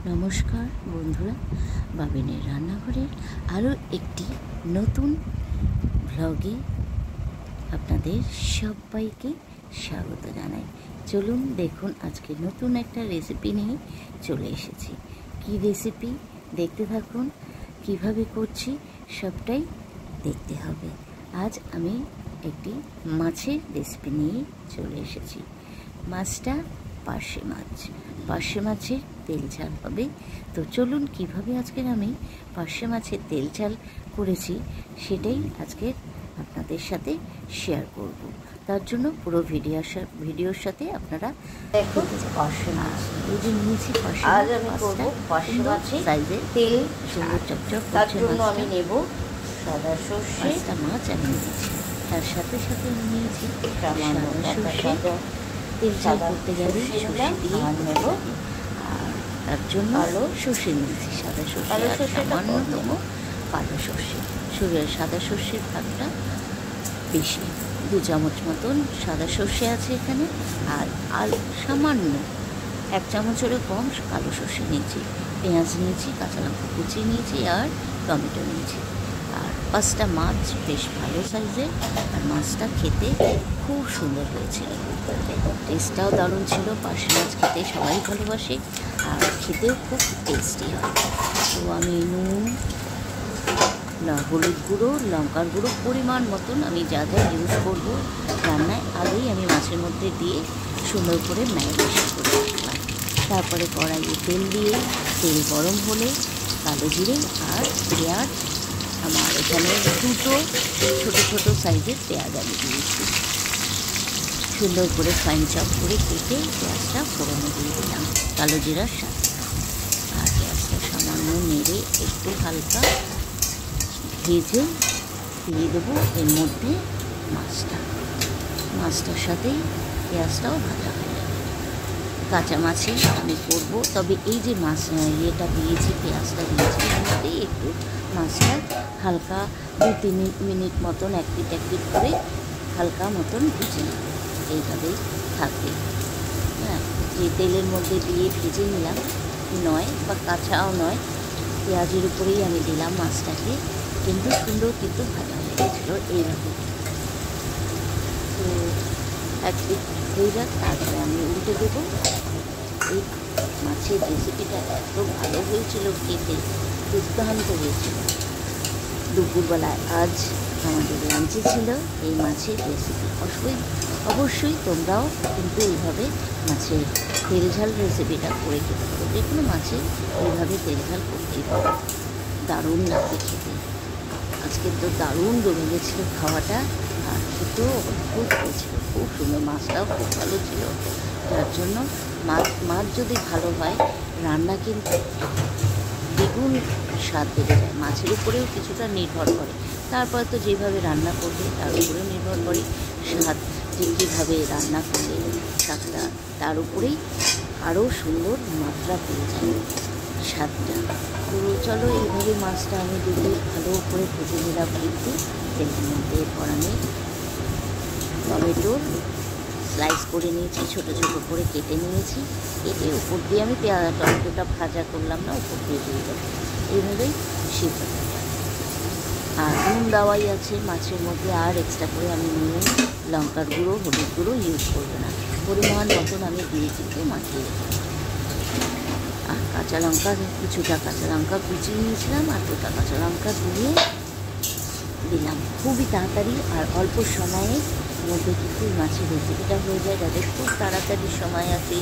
নমস্কার বন্ধুরা, বাবিনের রান্নাঘরের আরও একটি নতুন ব্লগে আপনাদের সবাইকে স্বাগত জানাই। চলুন দেখুন, আজকে নতুন একটা রেসিপি নিয়ে চলে এসেছি। কি রেসিপি দেখতে থাকুন, কিভাবে করছি সবটাই দেখতে হবে। আজ আমি একটি মাছের রেসিপি নিয়ে চলে এসেছি। মাছটা পার্শে মাছের তেল ঝাল হবে। তো চলুন কিভাবে আজকের আমি পার্শে মাছের তেল ঝাল করেছি সেটাই আজকে আপনাদের সাথে শেয়ার করব। তার জন্য পুরো ভিডিওর সাথে আপনারা দেখুন পার্শে মাছ এই যে নিয়েছি। আজ আমি করব পার্শে মাছের সাইজের তেল সুন্দর চকচক। তার জন্য আমি নেব সাদা সর্ষে। 5টা মাছ আমি নিয়েছি, তার সাথে সাথে আমি নিয়েছি সামান্য সাদা সর্ষে। তেল ঝাল করতে গেলে সর্ষে দিয়ে নেব, আর তার জন্য সর্ষে নিয়েছি, সাদা সর্ষে আর সামান্যতম কালো সর্ষে। সাদা সর্ষের ভাগটা বেশি, 2 চামচ মতন সাদা সর্ষে আছে এখানে, আর সামান্য 1 চামচেরও কম কালো সর্ষে নিয়েছি। পেঁয়াজ নিয়েছি, কাঁচা লঙ্কা কুচি নিয়েছি, আর টমেটো নিয়েছি। আর 5টা মাছ বেশ ভালো সাইজের, আর মাছটা খেতে খুব সুন্দর হয়েছিল। টেস্টটাও দারুণ ছিল। পার্শে মাছ খেতে সবাই ভালোবাসে, আর খেতেও খুব টেস্টি হয়। তো আমি নুন, হলুদ গুঁড়ো, লঙ্কার গুঁড়ো পরিমাণ মতন আমি যা যা ইউজ করবো রান্নায় আগেই আমি মাছের মধ্যে দিয়ে সুন্দর করে ম্যারিনেশন করে রাখলাম। তারপরে কড়াইয়ে তেল দিয়ে তেল গরম হলে কালো জিরে আর পেঁয়াজ, আমার এখানে 2টো ছোটো ছোটো সাইজের পেঁয়াজ আমি দিয়েছি। সুন্দর করে ফাইন চপ করে কেটে পেঁয়াজটা ফোড়নে দিয়ে দিলাম কালো জিরার সাথে। আর পেঁয়াজটা সামান্য নেড়ে একটু হালকা ভেজে দিয়ে দেবো এর মধ্যে মাছটার সাথেই পেঁয়াজটাও ভাজা হয়ে যাবে। কাঁচা মাছে আমি করবো, তবে এই যে মাছ ইয়েটা দিয়েছি, পেঁয়াজটা দিয়েছি, এর মধ্যেই একটু মাছটা হালকা 2-3 মিনিট মতন এক পিট করে হালকা মতন ভেজে নেব। এইভাবেই থাকবে। হ্যাঁ, যে তেলের মধ্যে দিয়ে ভেজে নিলাম নয়, বা কাঁচাও নয়, পেঁয়াজের উপরেই আমি দিলাম মাছটাকে, কিন্তু সুন্দর কিন্তু ভাজা হয়ে গেছিলো এইভাবে। তো এক পিট হয়ে যাক, তারপরে আমি উল্টে দেবো। এই মাছের রেসিপিটা এত ভালো হয়েছিল, খেতে দুর্দান্ত হয়েছিল। দুপুরবেলায় আজ আমাদের লাঞ্চে ছিল এই মাছের রেসিপি। অবশ্যই তোমরাও কিন্তু এইভাবে মাছের তেল ঝাল রেসিপিটা করে খেতে পারো। যে কোনো মাছের এইভাবে তেল ঝাল করতেই পারো, দারুণ লাগে খেতে। আজকে তো দারুণ জমে গেছিলো খাওয়াটা, আর খেতেও অদ্ভুত হয়েছিল, খুব সুন্দর। মাছটাও খুব ভালো ছিল, যার জন্য মাছ যদি ভালো হয় রান্না কিন্তু দ্বিগুণ স্বাদ বেড়ে যায়। মাছের উপরেও কিছুটা নির্ভর করে, তারপর তো যেভাবে রান্না করবে তার উপরেও নির্ভর করে স্বাদ, যে কীভাবে রান্না করলে স্বাদটা, তার উপরেই আরও সুন্দর মাত্রা পেয়ে যায় স্বাদটা। তো চলো এইভাবে মাছটা আমি দিতে ভালো করে ভেজে নিলাম। কিন্তু তেলের মধ্যে এরপর আমি টমেটোর স্লাইস করে নিয়েছি, ছোটো ছোটো করে কেটে নিয়েছি। কেটে উপর দিয়ে আমি টমেটোটা ভাজা করলাম না, উপর দিয়ে দিয়ে দেবো। এইভাবেই সিদ্ধ হয়ে যাবে। আর নুন দেওয়াই আছে মাছের মধ্যে, আর এক্সট্রা করে আমি নুন, লঙ্কার গুঁড়ো, হলুদ গুঁড়ো ইউজ করবো না। পরিমাণ মতন আমি দিয়ে কিন্তু মাখিয়ে রেখে। আর কিছুটা কাঁচা লঙ্কা কুচিয়ে নিয়েছিলাম, আর 2টা কাঁচা লঙ্কা দিয়ে দিলাম। খুবই তাড়াতাড়ি আর অল্প সময়ের মধ্যে কিন্তু মাছের রেসিপিটা হয়ে যায়। যাদের খুব তাড়াতাড়ি সময় আছে,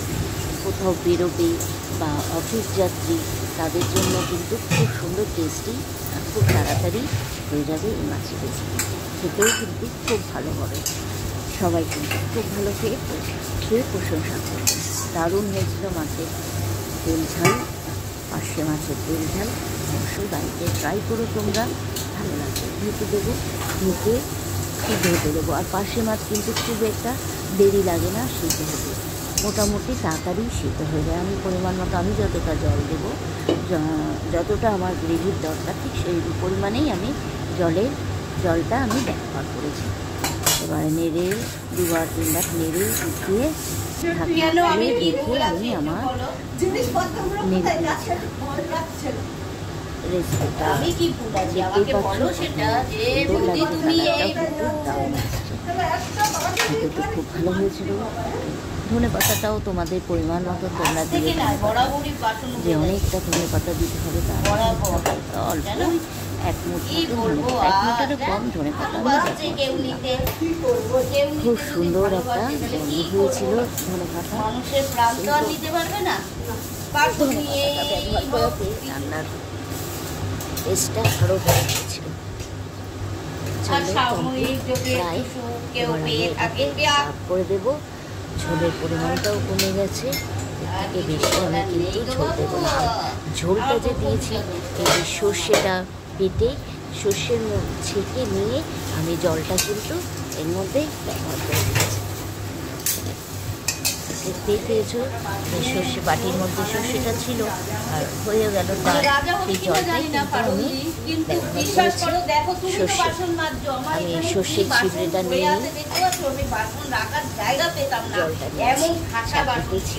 কোথাও বেরোবে বা অফিস যাত্রী, তাদের জন্য কিন্তু খুব সুন্দর টেস্টি আর খুব তাড়াতাড়ি হয়ে যাবে এই মাছের রেসিপি। খেতেও কিন্তু খুব ভালো হবে, সবাই কিন্তু খুব ভালো খেয়ে প্রশংসা করবে। দারুণ হয়েছিল মাছের তেল ঝাল, পার্শে মাছের তেল ঝাল। অবশ্যই বাড়িতে ট্রাই করো তোমরা, ভালো লাগবে। ঢেকে দেবো, ঢেকে সিদ্ধ হতে দেবো। আর পার্শে মাছ কিন্তু খুব একটা দেরি লাগে না সিদ্ধ হতে, মোটামুটি তাড়াতাড়ি সিদ্ধ হয়ে যায়। আমি পরিমাণ মতো আমি যতটা জল দেবো, যতটা আমার গ্রেভির দরকার, ঠিক সেই পরিমাণেই আমি জলটা আমি ব্যবহার করেছি। এবারে নেড়ে 2-3 বার নেড়ে উঠিয়ে ঢাকনা খুলে রেখে আমি আমার রেসিপিটা আমি কি ভুল আছি দেখতেই আমাকে পাচ্ছ বলো সেটা যে সুন্দর বৌদি লাগছে, তুমি এই কালারটাও কিন্তু দারুণ এসছে। খেতে তো খুব ভালো হয়েছিল। ধনে পাতাটাও তোমাদের পরিমাণ মতো তোমরা দিয়ে থেকে না দিতে পারো। বরাবরই বাসন যে অনেকটা ধনে পাতা দিতে হবে তার বরাবর। অল্প জানো? এক মুঠ কি মতো বলবো এক আর মুঠেরও কম ধনে পাতা আমি ভালোবাসছে কেউ ব্যবহার নিতে করলাম। কেউ খুব নিতে যদি সুন্দর একটা ভালোবাসে তাহলে কি গন্ধ হয়েছিল করবো? ধনে পাতা। মানুষের প্রাণ তো আর নিতে পারবে না বাসন ধনে নিয়ে পাতাটা ব্যবহার করাতে রান্নার টেস্টটা আরও বেড়ে গেছিল। আর সাময়িক যদি একটু সুখ কেউ পেয়ে থাকে সাফ করে দেবো। ঝোলের পরিমাণটাও কমে গেছে, এর থেকে বেশি আমি কিন্তু ঝোল দেবো না। ঝোলটা যে দিয়েছি এই যে সর্ষেটা বেটে সর্ষের ছেঁকে নিয়ে আমি জলটা কিন্তু এর মধ্যে ব্যবহার করে দিয়েছি। দেখতেই পেয়েছো এই সর্ষে বাটির মধ্যে সর্ষেটা ছিল আর হয়ে গেল তার সেই জলটাই কিন্তু আমি ব্যবহার করেছি। সর্ষে আমি সর্ষের ছিবড়েটা নিয়ে জলটা নিয়ে চাপিয়েছি,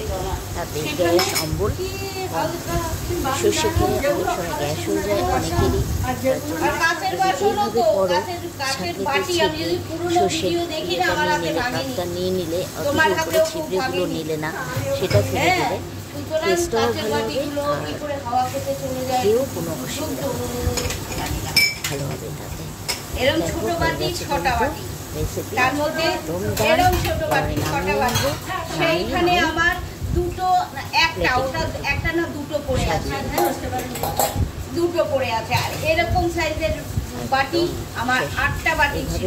তাতে গ্যাস অম্বল সর্ষে খেলে অনেক সময় গ্যাস হয়ে যায় অনেকেরই। এইভাবে করো, ছাঁকনিতে ছেঁকে সর্ষে ইয়েটা নিয়ে নিলে, কাপটা নিয়ে নিলে, অথচ উপরে ছিবড়েগুলো নিলে না, সেটা ফেলে দিলে টেস্টটাও ভালো হবে আর খেয়েও কোনো অসুবিধা হবে না, ভালো হবে তাতে। এরকম ছোট বাটি ছটা বাটি রেসিপি তার মধ্যে এরকম ছোট বাটি ছটা বাটি সেইখানে আমার দুটো না একটা ওটা একটা না দুটো পড়ে আছে দুটো পড়ে আছে আর এরকম সাইজের বাটি আমার 8টা বাটি ছিল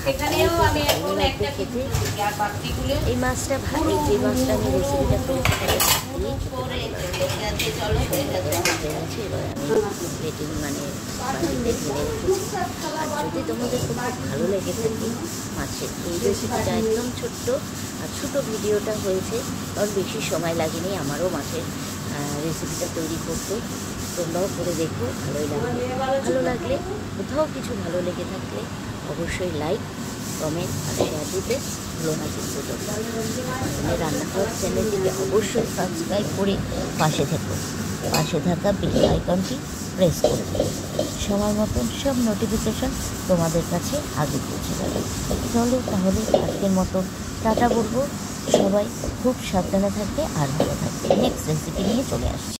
সেখানেও আমি এখন একটা কিছু আর বাটিগুলো এই মাছটা ভালো, যে মাছটা আমি রেসিপিটা করেছি করে চলে গেছে চলো হয়ে গেছে প্লেটিং মানে বাড়িতে কিনে রেখেছি। আর যদি তোমাদের খুব ভালো লেগে থাকে মাছের এই রেসিপিটা, একদম ছোট্ট আর ছোটো ভিডিওটা হয়েছে, কারণ বেশি সময় লাগেনি আমারও মাছের রেসিপিটা তৈরি করতে। তোমরাও করে দেখো, ভালোই লাগবে। ভালো লাগলে কোথাও কিছু ভালো লেগে থাকলে অবশ্যই লাইক কমেন্ট আর শেয়ার দিতে ভুলো না কিন্তু তোমরা। রান্নাঘর চ্যানেলটিকে অবশ্যই সাবস্ক্রাইব করে পাশে থেকো, পাশে থাকা বেল আইকনটি প্রেস করে দেবে, সময় মতন সব নোটিফিকেশন তোমাদের কাছে আগে পৌঁছে যাবে। চলো তাহলে আজকের মতো টাটা বলবো, সবাই খুব সাবধানে থাকবে আর ভালো থাকবে। নেক্সট রেসিপি নিয়ে চলে আসছি।